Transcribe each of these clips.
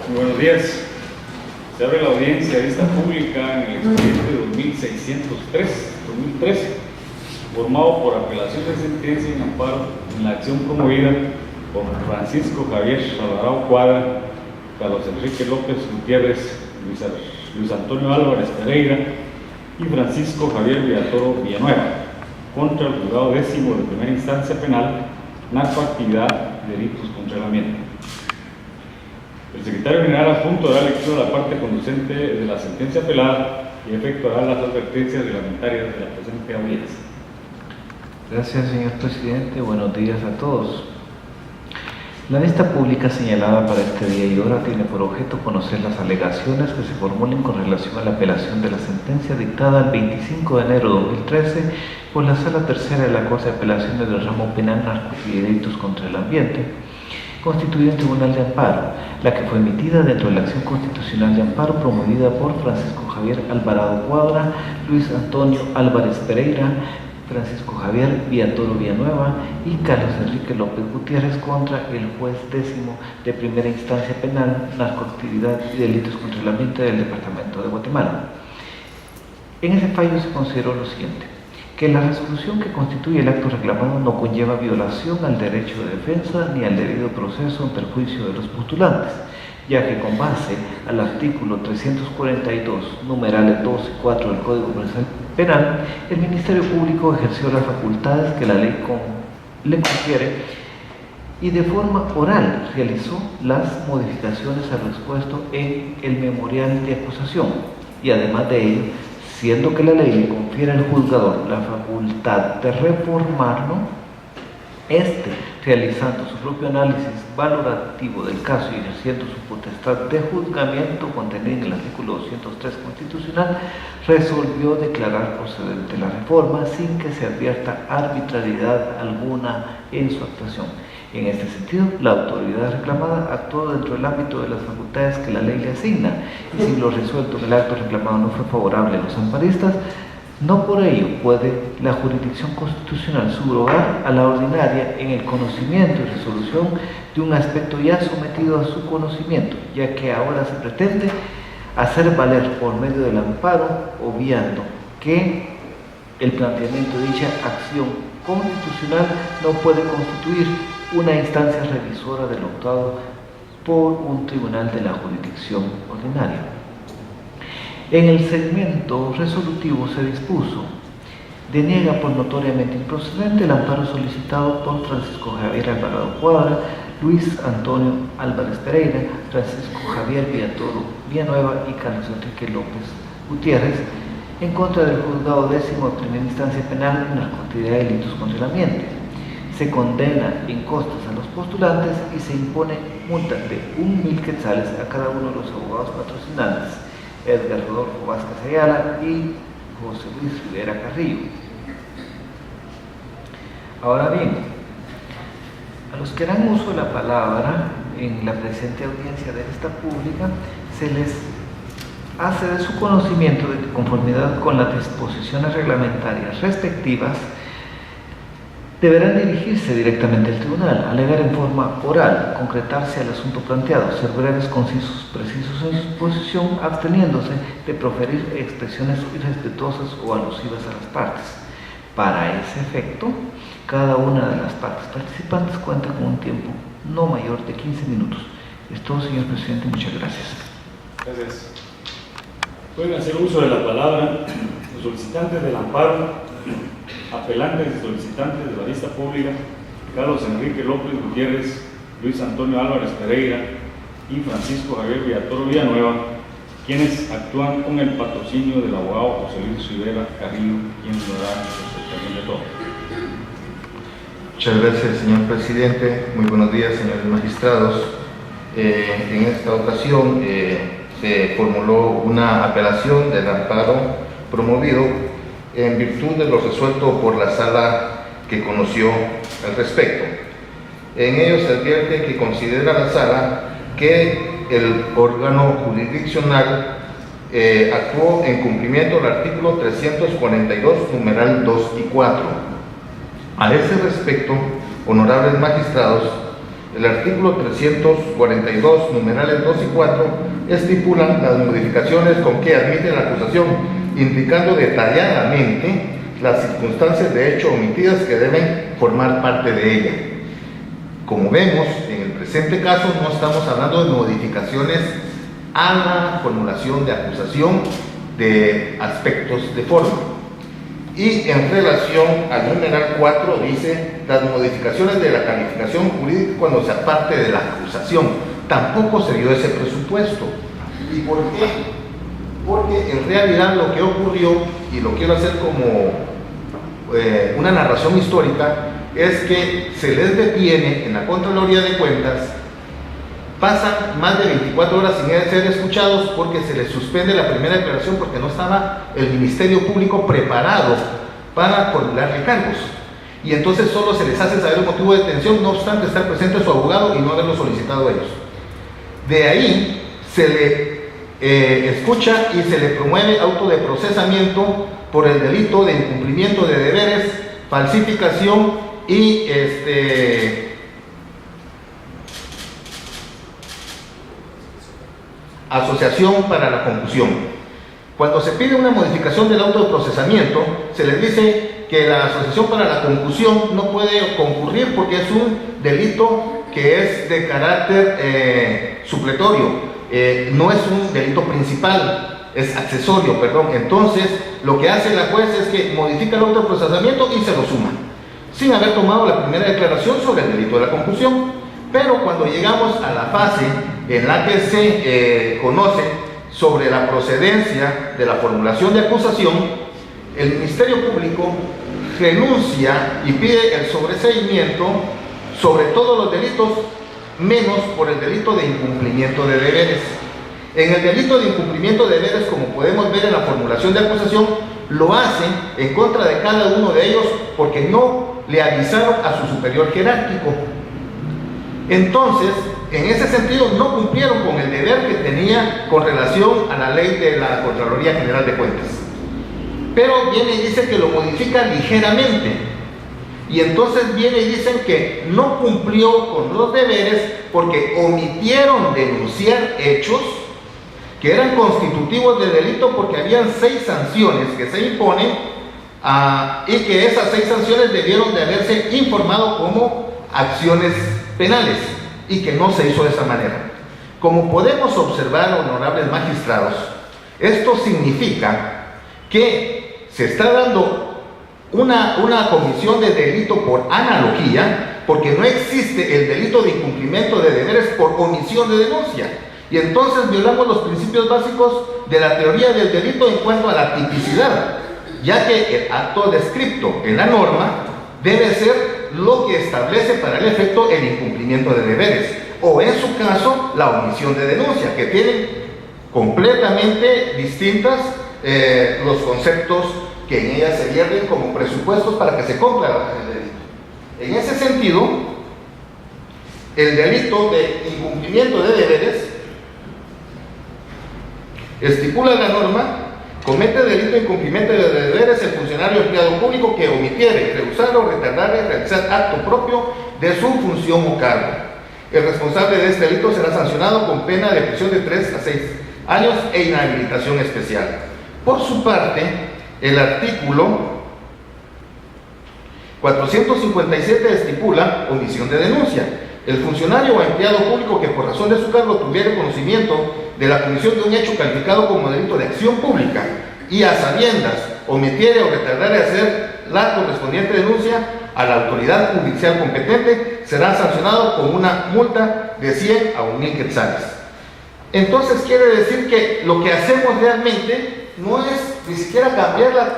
Muy buenos días. Se abre la audiencia de vista pública en el expediente 2603-2013, formado por apelación de sentencia en amparo en la acción promovida por Francisco Javier Alvarado Cuadra, Carlos Enrique López Gutiérrez, Luis Antonio Álvarez Pereira y Francisco Javier Villatoro Villanueva, contra el juzgado 10º de primera instancia penal, narcoactividad y delitos contra el ambiente. El secretario general adjunto dará lectura a la parte conducente de la sentencia apelada y efectuará las advertencias reglamentarias de la presente audiencia. Gracias, señor presidente. Buenos días a todos. La vista pública señalada para este día y hora tiene por objeto conocer las alegaciones que se formulen con relación a la apelación de la sentencia dictada el 25 de enero de 2013 por la Sala Tercera de la Corte de Apelaciones del Ramo Penal Narcos y Delitos contra el Ambiente, constituida en Tribunal de Amparo, la que fue emitida dentro de la acción constitucional de amparo promovida por Francisco Javier Alvarado Cuadra, Luis Antonio Álvarez Pereira, Francisco Javier Villatoro Villanueva y Carlos Enrique López Gutiérrez contra el juez 10º de primera instancia penal, narcoactividad y delitos contra el ambiente del Departamento de Guatemala. En ese fallo se consideró lo siguiente: que la resolución que constituye el acto reclamado no conlleva violación al derecho de defensa ni al debido proceso en perjuicio de los postulantes, ya que con base al artículo 342, numerales 2 y 4 del Código Procesal Penal, el Ministerio Público ejerció las facultades que la ley le confiere y de forma oral realizó las modificaciones al expuesto en el memorial de acusación, y además de ello, siendo que la ley le confiere al juzgador la facultad de reformarlo, realizando su propio análisis valorativo del caso y ejerciendo su potestad de juzgamiento contenida en el artículo 203 constitucional, resolvió declarar procedente la reforma sin que se advierta arbitrariedad alguna en su actuación. En este sentido, la autoridad reclamada actuó dentro del ámbito de las facultades que la ley le asigna, y si lo resuelto en el acto reclamado no fue favorable a los amparistas, no por ello puede la jurisdicción constitucional subrogar a la ordinaria en el conocimiento y resolución de un aspecto ya sometido a su conocimiento, ya que ahora se pretende hacer valer por medio del amparo, obviando que el planteamiento de dicha acción constitucional no puede constituir una instancia revisora del optado por un tribunal de la jurisdicción ordinaria. En el segmento resolutivo se dispuso: deniega por notoriamente improcedente el amparo solicitado por Francisco Javier Alvarado Cuadra, Luis Antonio Álvarez Pereira, Francisco Javier Villatoro Villanueva y Carlos Enrique López Gutiérrez en contra del juzgado 10º de primera instancia penal en narcoactividad y delitos contra el ambiente. Se condena en costas a los postulantes y se impone multa de 1.000 quetzales a cada uno de los abogados patrocinantes, Edgar Rodolfo Vázquez Ayala y José Luis Rivera Carrillo. Ahora bien, a los que harán uso de la palabra en la presente audiencia de esta pública, se les hace de su conocimiento de que, conformidad con las disposiciones reglamentarias respectivas, deberán dirigirse directamente al tribunal, alegar en forma oral, concretarse al asunto planteado, ser breves, concisos, precisos en su posición, absteniéndose de proferir expresiones irrespetuosas o alusivas a las partes. Para ese efecto, cada una de las partes participantes cuenta con un tiempo no mayor de 15 minutos. Es todo, señor presidente. Muchas gracias. Gracias. Pueden hacer uso de la palabra los solicitantes del amparo, apelantes y solicitantes de la vista pública, Carlos Enrique López Gutiérrez, Luis Antonio Álvarez Pereira y Francisco Javier Villatoro Villanueva, quienes actúan con el patrocinio del abogado José Luis Rivera Carrillo, quien lo hará en de todo. Muchas gracias, señor presidente. Muy buenos días, señores magistrados. En esta ocasión se formuló una apelación del amparo promovido en virtud de lo resuelto por la sala que conoció al respecto. En ello se advierte que considera la sala que el órgano jurisdiccional actuó en cumplimiento del artículo 342, numeral 2 y 4. A ese respecto, honorables magistrados, el artículo 342, numerales 2 y 4, estipulan las modificaciones con que admite la acusación, indicando detalladamente las circunstancias de hecho omitidas que deben formar parte de ella. Como vemos, en el presente caso no estamos hablando de modificaciones a la formulación de acusación de aspectos de forma. Y en relación al numeral 4 dice las modificaciones de la calificación jurídica cuando se aparte de la acusación. Tampoco se dio ese presupuesto. ¿Y por qué? Porque en realidad lo que ocurrió, y lo quiero hacer como una narración histórica, es que se les detiene en la Contraloría de Cuentas, pasan más de 24 horas sin ser escuchados porque se les suspende la primera declaración porque no estaba el Ministerio Público preparado para formularle cargos. Y entonces solo se les hace saber el motivo de detención, no obstante estar presente su abogado y no haberlo solicitado ellos. De ahí se le escucha y se le promueve auto de procesamiento por el delito de incumplimiento de deberes, falsificación y asociación para la concusión. Cuando se pide una modificación del auto de procesamiento, se les dice que la asociación para la concusión no puede concurrir porque es un delito que es de carácter supletorio, no es un delito principal, es accesorio, perdón. Entonces, lo que hace la juez es que modifica el auto de procesamiento y se lo suma, sin haber tomado la primera declaración sobre el delito de la concusión. Pero cuando llegamos a la fase en la que se conoce sobre la procedencia de la formulación de acusación, el Ministerio Público renuncia y pide el sobreseimiento sobre todos los delitos, menos por el delito de incumplimiento de deberes. En el delito de incumplimiento de deberes, como podemos ver en la formulación de acusación, lo hacen en contra de cada uno de ellos porque no le avisaron a su superior jerárquico. Entonces, en ese sentido, no cumplieron con el deber que tenía con relación a la ley de la Contraloría General de Cuentas. Pero viene y dice que lo modifica ligeramente. Y entonces viene y dicen que no cumplió con los deberes porque omitieron denunciar hechos que eran constitutivos de delito porque habían 6 sanciones que se imponen y que esas 6 sanciones debieron de haberse informado como acciones penales y que no se hizo de esa manera. Como podemos observar, honorables magistrados, esto significa que se está dando una comisión de delito por analogía, porque no existe el delito de incumplimiento de deberes por omisión de denuncia, y entonces violamos los principios básicos de la teoría del delito en cuanto a la tipicidad, ya que el acto descripto en la norma debe ser lo que establece para el efecto el incumplimiento de deberes, o en su caso la omisión de denuncia, que tienen completamente distintas los conceptos que en ellas se vierten como presupuestos para que se cumpla el delito. En ese sentido, el delito de incumplimiento de deberes estipula la norma: comete delito de incumplimiento de deberes el funcionario empleado público que omitiere, rehusar o retardar de realizar acto propio de su función o cargo. El responsable de este delito será sancionado con pena de prisión de 3 a 6 años e inhabilitación especial. Por su parte, el artículo 457 estipula omisión de denuncia. El funcionario o empleado público que por razón de su cargo tuviera conocimiento de la comisión de un hecho calificado como delito de acción pública y a sabiendas omitiere o retardare hacer la correspondiente denuncia a la autoridad judicial competente, será sancionado con una multa de 100 a 1,000 quetzales. Entonces quiere decir que lo que hacemos realmente no es ni siquiera cambiar la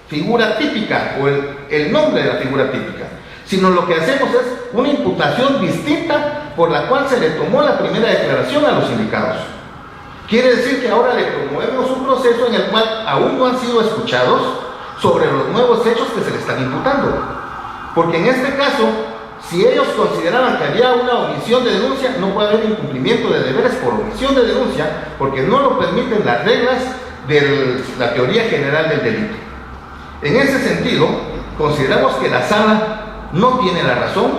figura típica o el nombre de la figura típica, sino lo que hacemos es una imputación distinta por la cual se le tomó la primera declaración a los indicados. Quiere decir que ahora le promovemos un proceso en el cual aún no han sido escuchados sobre los nuevos hechos que se le están imputando. Porque en este caso, si ellos consideraban que había una omisión de denuncia, no puede haber incumplimiento de deberes por omisión de denuncia, porque no lo permiten las reglas de la teoría general del delito. En ese sentido, consideramos que la sala no tiene la razón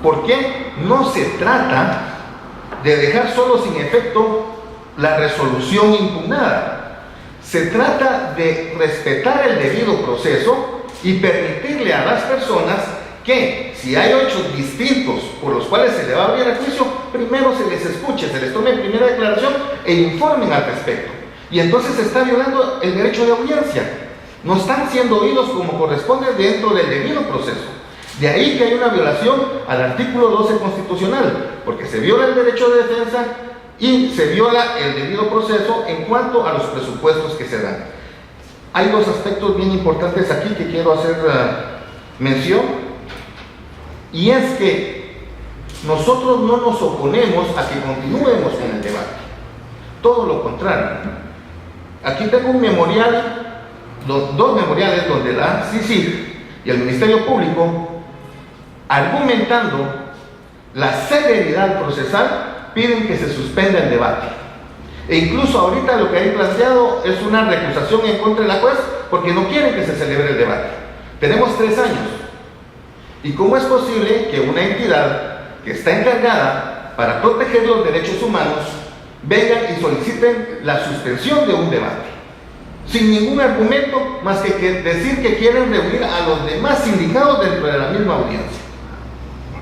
porque no se trata de dejar solo sin efecto la resolución impugnada. Se trata de respetar el debido proceso y permitirle a las personas que, si hay hechos distintos por los cuales se le va a abrir a juicio, primero se les escuche, se les tome primera declaración e informen al respecto. Y entonces se está violando el derecho de audiencia. No están siendo oídos como corresponde dentro del debido proceso. De ahí que hay una violación al artículo 12 constitucional, porque se viola el derecho de defensa y se viola el debido proceso en cuanto a los presupuestos que se dan. Hay dos aspectos bien importantes aquí que quiero hacer mención, y es que nosotros no nos oponemos a que continuemos con el debate, todo lo contrario. Aquí tengo un memorial, dos memoriales donde la CICIG y el Ministerio Público, argumentando la celeridad procesal, piden que se suspenda el debate. E incluso ahorita lo que hay planteado es una recusación en contra de la juez porque no quieren que se celebre el debate. Tenemos 3 años. ¿Y cómo es posible que una entidad que está encargada para proteger los derechos humanos vengan y soliciten la suspensión de un debate? Sin ningún argumento más que decir que quieren reunir a los demás sindicados dentro de la misma audiencia.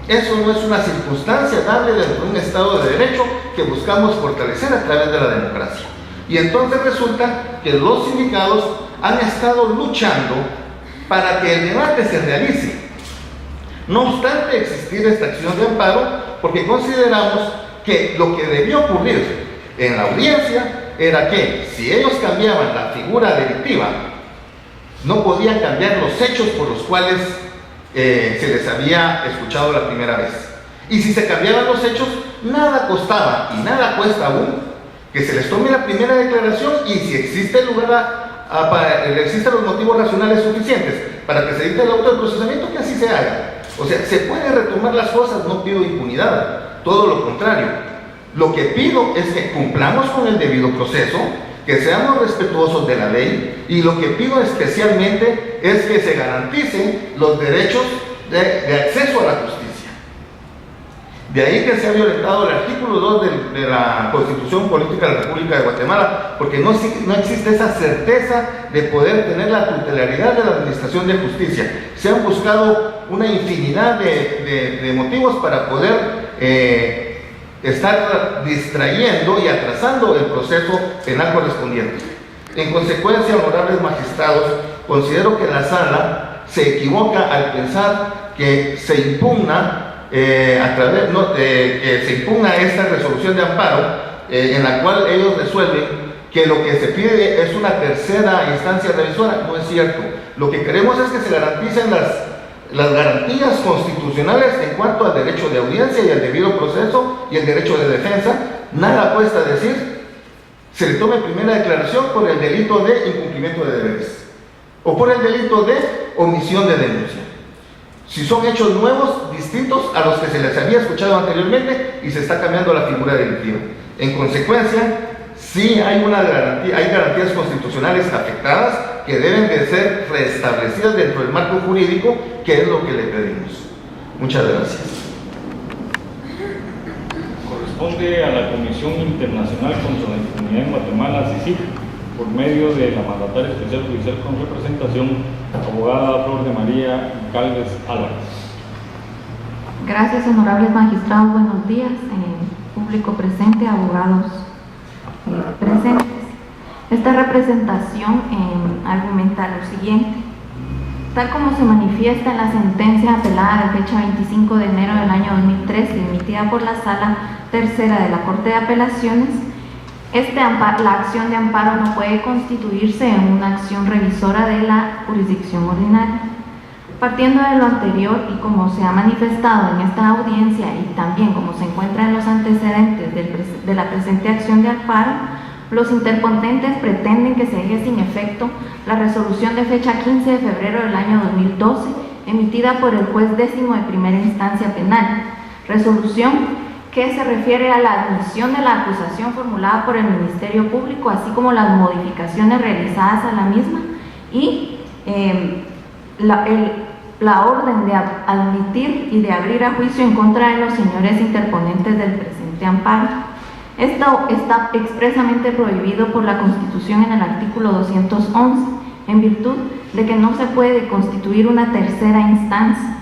Eso no es una circunstancia dable dentro de un Estado de Derecho que buscamos fortalecer a través de la democracia. Y entonces resulta que los sindicados han estado luchando para que el debate se realice. No obstante existir esta acción de amparo, porque consideramos que lo que debió ocurrir en la audiencia era que si ellos cambiaban la figura delictiva, no podían cambiar los hechos por los cuales se les había escuchado la primera vez. Y si se cambiaban los hechos, nada costaba y nada cuesta aún que se les tome la primera declaración, y si existe lugar existen los motivos racionales suficientes para que se dicte el auto de procesamiento, que así se haga. O sea, se puede retomar las cosas, no pido impunidad, todo lo contrario. Lo que pido es que cumplamos con el debido proceso, que seamos respetuosos de la ley, y lo que pido especialmente es que se garanticen los derechos de acceso a la justicia. De ahí que se ha violentado el artículo 2 de la Constitución Política de la República de Guatemala, porque no existe esa certeza de poder tener la tutelaridad de la administración de justicia. Se han buscado una infinidad de motivos para poder estar distrayendo y atrasando el proceso penal correspondiente. En consecuencia, honorables magistrados, considero que la sala se equivoca al pensar que se impugna que se impugna esta resolución de amparo, en la cual ellos resuelven que lo que se pide es una tercera instancia revisora. No es cierto. Lo que queremos es que se garanticen las garantías constitucionales en cuanto al derecho de audiencia y al debido proceso y el derecho de defensa. Nada cuesta decir, se le tome primera declaración por el delito de incumplimiento de deberes o por el delito de omisión de denuncia, si son hechos nuevos, distintos a los que se les había escuchado anteriormente y se está cambiando la figura delictiva. En consecuencia, sí hay garantías constitucionales afectadas que deben de ser restablecidas dentro del marco jurídico, que es lo que le pedimos. Muchas gracias. Corresponde a la Comisión Internacional contra la Impunidad en Guatemala, CICIG, por medio de la mandataria especial judicial con representación, abogada Flor de María Calves Álvarez. Gracias, honorables magistrados. Buenos días, público presente, abogados presentes. Esta representación argumenta lo siguiente. Tal como se manifiesta en la sentencia apelada de fecha 25 de enero del año 2013, emitida por la Sala Tercera de la Corte de Apelaciones, la acción de amparo no puede constituirse en una acción revisora de la jurisdicción ordinaria. Partiendo de lo anterior y como se ha manifestado en esta audiencia y también como se encuentra en los antecedentes de la presente acción de amparo, los interpotentes pretenden que se deje sin efecto la resolución de fecha 15 de febrero del año 2012 emitida por el juez 10º de primera instancia penal, resolución que se refiere a la admisión de la acusación formulada por el Ministerio Público, así como las modificaciones realizadas a la misma y la orden de admitir y de abrir a juicio en contra de los señores interponentes del presente amparo. Esto está expresamente prohibido por la Constitución en el artículo 211, en virtud de que no se puede constituir una tercera instancia.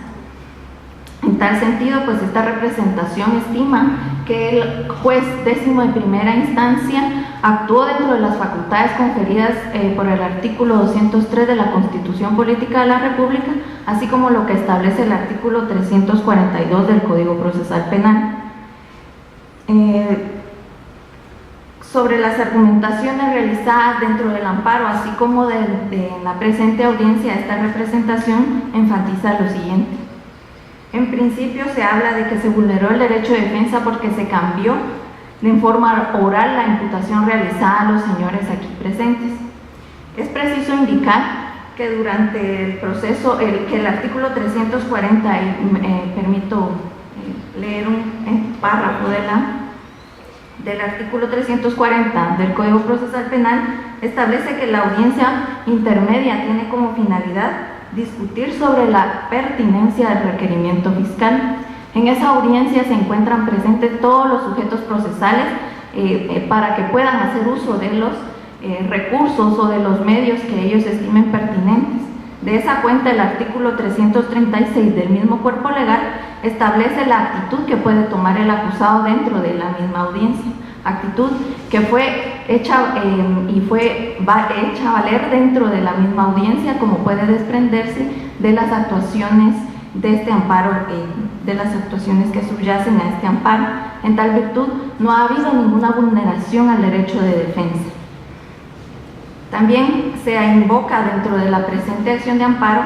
En tal sentido, pues esta representación estima que el juez décimo de primera instancia actuó dentro de las facultades conferidas por el artículo 203 de la Constitución Política de la República, así como lo que establece el artículo 342 del Código Procesal Penal. Sobre las argumentaciones realizadas dentro del amparo, así como de la presente audiencia, esta representación enfatiza lo siguiente. En principio se habla de que se vulneró el derecho de defensa porque se cambió en forma oral la imputación realizada a los señores aquí presentes. Es preciso indicar que durante el proceso, que el artículo 340, permito leer un párrafo del artículo 340 del Código Procesal Penal, establece que la audiencia intermedia tiene como finalidad discutir sobre la pertinencia del requerimiento fiscal. En esa audiencia se encuentran presentes todos los sujetos procesales para que puedan hacer uso de los recursos o de los medios que ellos estimen pertinentes. De esa cuenta, el artículo 336 del mismo cuerpo legal establece la actitud que puede tomar el acusado dentro de la misma audiencia, actitud que fue hecha hecha valer dentro de la misma audiencia, como puede desprenderse de las actuaciones de este amparo, de las actuaciones que subyacen a este amparo. En tal virtud, no ha habido ninguna vulneración al derecho de defensa. También se invoca dentro de la presente acción de amparo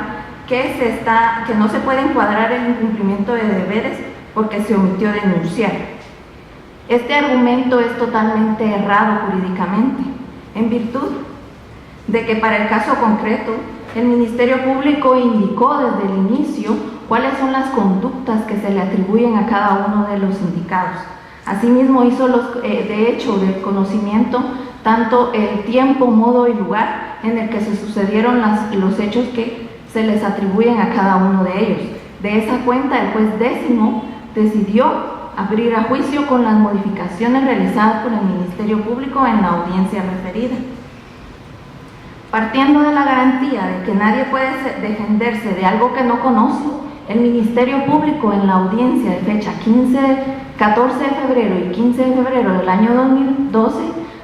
que no se puede encuadrar el incumplimiento de deberes porque se omitió denunciar. Este argumento es totalmente errado jurídicamente, en virtud de que para el caso concreto, el Ministerio Público indicó desde el inicio cuáles son las conductas que se le atribuyen a cada uno de los indicados. Asimismo, hizo de hecho del conocimiento tanto el tiempo, modo y lugar en el que se sucedieron los hechos que se les atribuyen a cada uno de ellos. De esa cuenta, el juez décimo decidió abrir a juicio con las modificaciones realizadas por el Ministerio Público en la audiencia referida. Partiendo de la garantía de que nadie puede defenderse de algo que no conoce, el Ministerio Público en la audiencia de fecha 14 de febrero y 15 de febrero del año 2012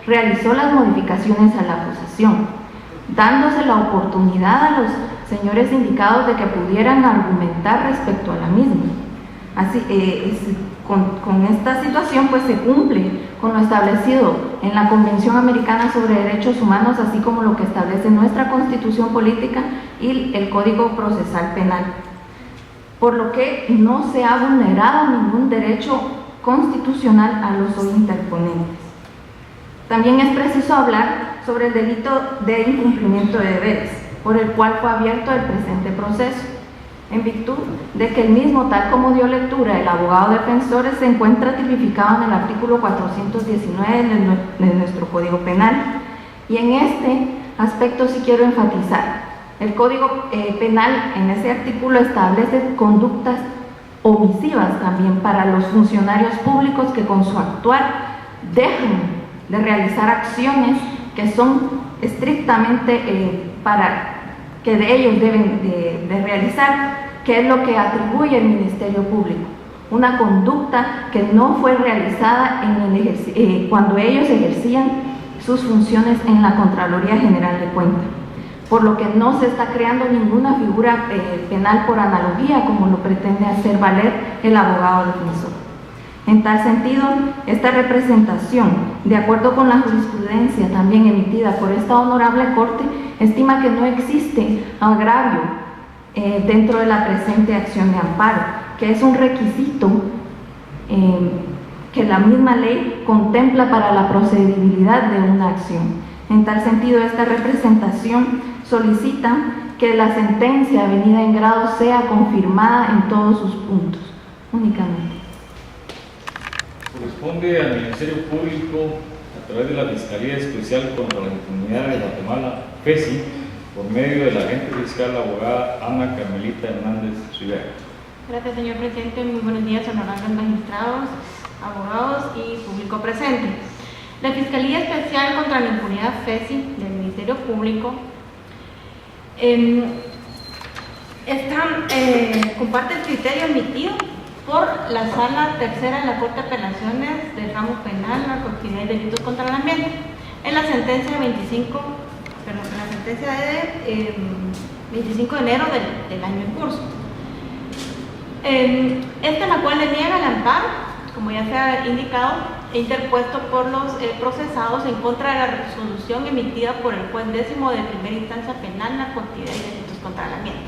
realizó las modificaciones a la acusación, dándose la oportunidad a los señores indicados de que pudieran argumentar respecto a la misma. Así, con esta situación pues se cumple con lo establecido en la Convención Americana sobre Derechos Humanos, así como lo que establece nuestra Constitución Política y el Código Procesal Penal, por lo que no se ha vulnerado ningún derecho constitucional a los hoy interponentes. También es preciso hablar sobre el delito de incumplimiento de deberes, por el cual fue abierto el presente proceso, en virtud de que el mismo, tal como dio lectura el abogado defensor, se encuentra tipificado en el artículo 419 de nuestro Código Penal. Y en este aspecto sí quiero enfatizar, el Código Penal en ese artículo establece conductas omisivas también para los funcionarios públicos que con su actuar dejan de realizar acciones que son estrictamente para que de ellos deben de realizar, que es lo que atribuye el Ministerio Público. Una conducta que no fue realizada cuando ellos ejercían sus funciones en la Contraloría General de Cuentas, por lo que no se está creando ninguna figura penal por analogía, como lo pretende hacer valer el abogado defensor. En tal sentido, esta representación, de acuerdo con la jurisprudencia también emitida por esta honorable Corte, estima que no existe agravio dentro de la presente acción de amparo, que es un requisito que la misma ley contempla para la procedibilidad de una acción. En tal sentido, esta representación solicita que la sentencia avenida en grado sea confirmada en todos sus puntos, únicamente. Corresponde al Ministerio Público, a través de la Fiscalía Especial contra la Impunidad de Guatemala, FESI, por medio de la agente fiscal, la abogada Ana Carmelita Hernández Rivera. Gracias, señor presidente. Muy buenos días, honorables magistrados, abogados y público presente. La Fiscalía Especial contra la Impunidad FESI del Ministerio Público comparte el criterio emitido por la Sala Tercera de la Corte de Apelaciones del Ramo Penal, Narcoactividad y Delitos contra el Ambiente, en la sentencia de 25 de enero del año en curso. Esta en la cual le niega el amparo, como ya se ha indicado, e interpuesto por los procesados en contra de la resolución emitida por el juez décimo de primera instancia penal, narcoactividad y delitos contra el ambiente.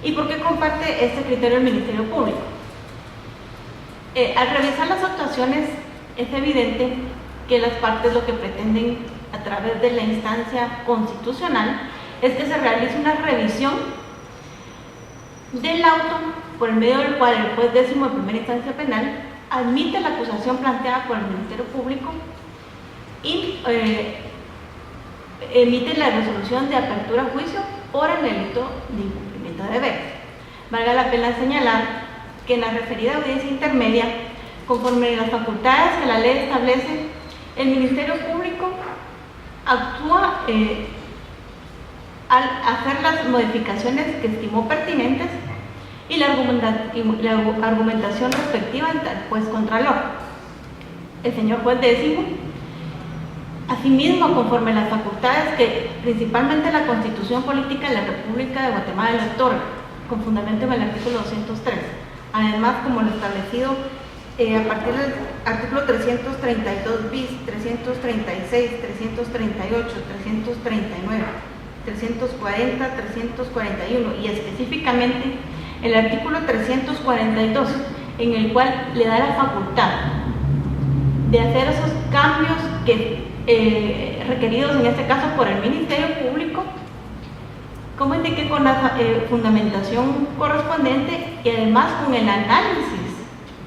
¿Y por qué comparte este criterio el Ministerio Público? Al revisar las actuaciones es evidente que las partes lo que pretenden a través de la instancia constitucional es que se realice una revisión del auto por el medio del cual el juez décimo de primera instancia penal admite la acusación planteada por el Ministerio Público y emite la resolución de apertura a juicio por el delito de incumplimiento de deberes. Valga la pena señalar que en la referida audiencia intermedia, conforme a las facultades que la ley establece, el Ministerio Público actúa al hacer las modificaciones que estimó pertinentes y la argumentación respectiva ante el juez contralor. El señor juez décimo, asimismo, conforme a las facultades que principalmente la Constitución Política de la República de Guatemala le otorga, con fundamento en el artículo 203, además como lo establecido a partir del artículo 332 bis, 336, 338, 339, 340, 341 y específicamente el artículo 342, en el cual le da la facultad de hacer esos cambios que, requeridos en este caso por el Ministerio Público, como indiqué, con la fundamentación correspondiente y además con el análisis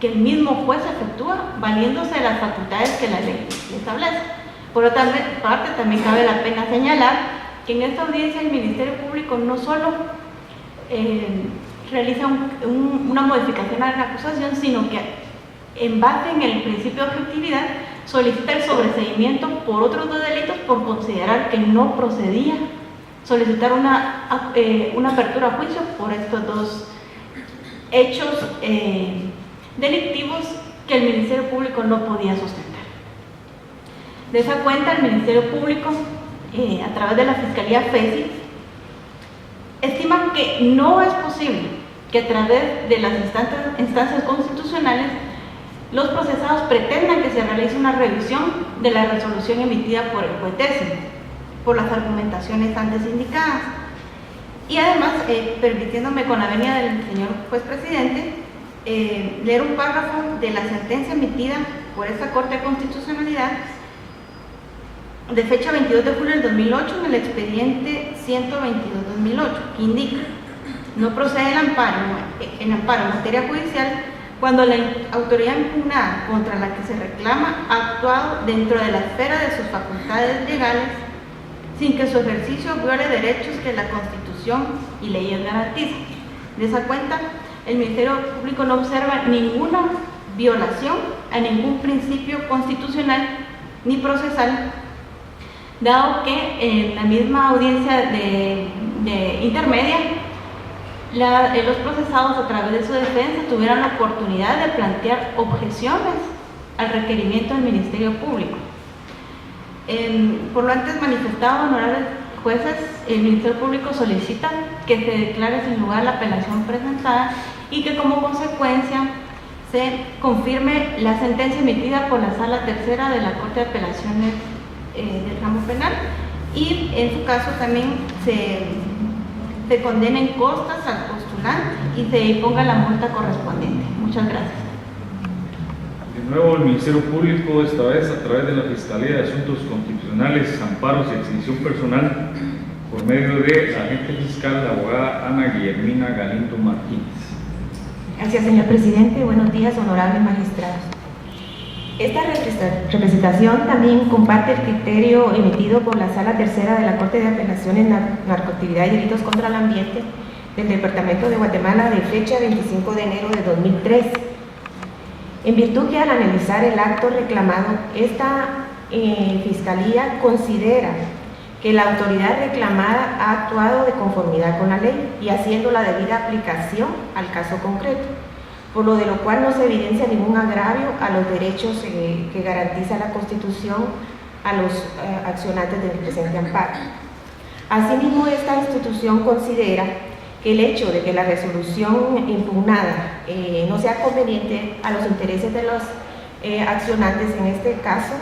que el mismo juez efectúa valiéndose de las facultades que la ley establece. Por otra parte, también cabe la pena señalar que en esta audiencia el Ministerio Público no solo realiza una modificación a la acusación, sino que en base en el principio de objetividad solicita el sobreseimiento por otros dos delitos por considerar que no procedía solicitar una apertura a juicio por estos dos hechos delictivos que el Ministerio Público no podía sustentar. De esa cuenta, el Ministerio Público, a través de la Fiscalía FESI, estima que no es posible que a través de las instancias constitucionales los procesados pretendan que se realice una revisión de la resolución emitida por el juez décimo, por las argumentaciones antes indicadas. Y además, permitiéndome con la venia del señor juez presidente, leer un párrafo de la sentencia emitida por esta Corte de Constitucionalidad de fecha 22 de julio del 2008 en el expediente 122-2008, que indica: no procede el amparo en materia judicial cuando la autoridad impugnada contra la que se reclama ha actuado dentro de la esfera de sus facultades legales sin que su ejercicio viole derechos que la Constitución y leyes garantizan. De esa cuenta, el Ministerio Público no observa ninguna violación a ningún principio constitucional ni procesal, dado que en la misma audiencia de intermedia, los procesados a través de su defensa tuvieron la oportunidad de plantear objeciones al requerimiento del Ministerio Público. Por lo antes manifestado, honorables jueces, el Ministerio Público solicita que se declare sin lugar la apelación presentada y que como consecuencia se confirme la sentencia emitida por la Sala Tercera de la Corte de Apelaciones del Ramo Penal y en su caso también se condenen costas al postulante y se imponga la multa correspondiente. Muchas gracias. De nuevo, el Ministerio Público, esta vez a través de la Fiscalía de Asuntos Constitucionales, Amparos y Exhibición Personal, por medio de la agente fiscal, la abogada Ana Guillermina Galindo Martínez. Gracias, señor presidente. Buenos días, honorables magistrados. Esta representación también comparte el criterio emitido por la Sala Tercera de la Corte de Apelaciones Narcoactividad y Delitos contra el Ambiente del Departamento de Guatemala de fecha 25 de enero de 2003. En virtud que al analizar el acto reclamado, esta Fiscalía considera que la autoridad reclamada ha actuado de conformidad con la ley y haciendo la debida aplicación al caso concreto, por lo de lo cual no se evidencia ningún agravio a los derechos que garantiza la Constitución a los accionantes del presente amparo. Asimismo, esta institución considera que el hecho de que la resolución impugnada no sea conveniente a los intereses de los accionantes en este caso,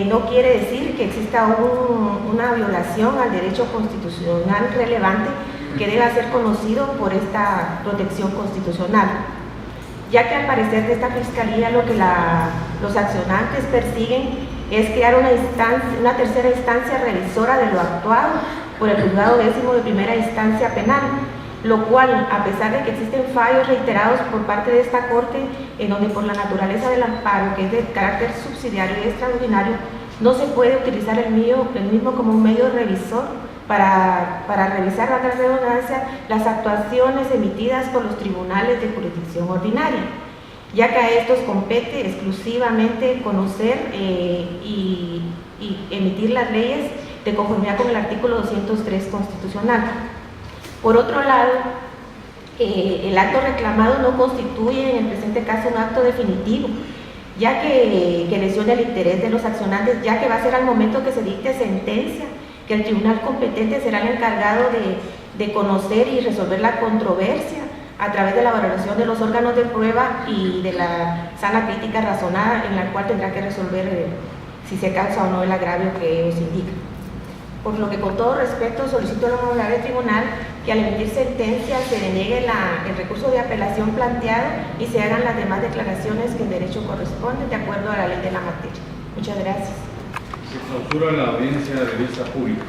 no quiere decir que exista una violación al derecho constitucional relevante que deba ser conocido por esta protección constitucional, ya que al parecer de esta Fiscalía lo que los accionantes persiguen es crear una tercera instancia revisora de lo actuado por el Juzgado Décimo de Primera Instancia Penal, lo cual, a pesar de que existen fallos reiterados por parte de esta Corte, en donde por la naturaleza del amparo, que es de carácter subsidiario y extraordinario, no se puede utilizar el mismo como un medio revisor para revisar, a la redundancia, las actuaciones emitidas por los tribunales de jurisdicción ordinaria, ya que a estos compete exclusivamente conocer y emitir las leyes de conformidad con el artículo 203 constitucional. Por otro lado, el acto reclamado no constituye en el presente caso un acto definitivo, ya que lesiona el interés de los accionantes, ya que va a ser al momento que se dicte sentencia que el tribunal competente será el encargado de conocer y resolver la controversia a través de la valoración de los órganos de prueba y de la sana crítica razonada, en la cual tendrá que resolver si se causa o no el agravio que ellos indican. Por lo que, con todo respeto, solicito al honorable tribunal que al emitir sentencia se deniegue el recurso de apelación planteado y se hagan las demás declaraciones que en derecho corresponden de acuerdo a la ley de la materia. Muchas gracias. Se clausura la audiencia de vista pública.